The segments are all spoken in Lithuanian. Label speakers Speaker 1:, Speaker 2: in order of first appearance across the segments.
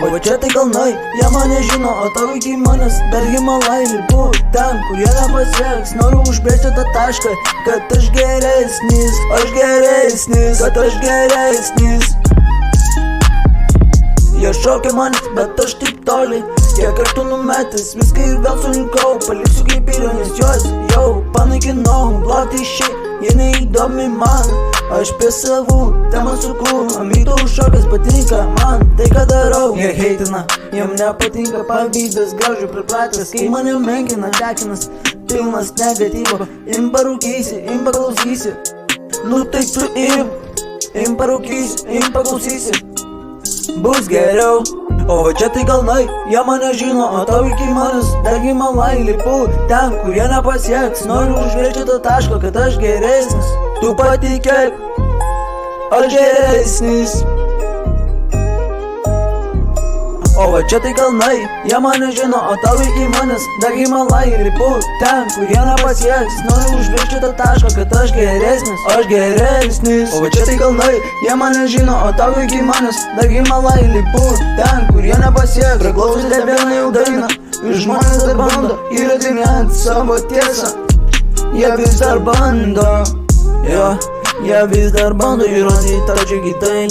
Speaker 1: O va čia tai kalnai, jie mane žino, o tavo iki manęs dar Himalajai lipu ten, kur jie nepasieks. Noriu užbrėžti tą tašką, kad aš geresnis, kad aš geresnis. Jie šaukia manęs, bet aš taip toli, kiek kartų numetęs, viską ir vėl surinkau, paliksiu kaip įronis juos, jau panaikinau, blokti šiaip, jie neįdomi man. Aš prie savų temą suku, amyto užšokęs patinka man tai ką darau. Jie heitina, jiem nepatinka pavydas, graužiu pripratęs, kai mane menkina tekinas, pilnas negatyvo. Imba rūkysi, imba klausysi, nu tai tu imba rūkysi, imba klausysi, bus geriau. O va čia tai kalnai, jie mane žino, o tau iki manęs dar Himalajai lipu ten, kur jie nepasieks. Noriu užbrėžti tą tašką, kad aš geresnis, tu patikėk, aš geresnis. O va čia tai kalnai, jie mane žino, o tau iki manęs dar Himalajai lipu ten, kur jie nepasieks. Noriu užbrėžti tą tašką, kad aš geresnis, O va čia tai kalnai, jie mane žino, o tau iki manęs dar Himalajai lipu ten, kur jie nepasieks. Priklauso stebėna jau daina, ir žmonės dar bando įrodinėti savo tiesą. Jie vis dar bando, jie vis dar bando įrodyti tau čia kitaip.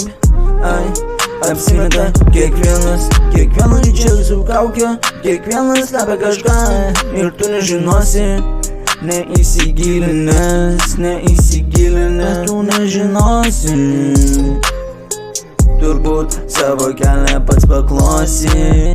Speaker 1: Apsimeta kiekvienas čia su kauke, kiekvienas slepia kažką ir tu nežinosi. Neįsigilinęs, tu nežinosi. Turbūt savo kelią pats paklosi.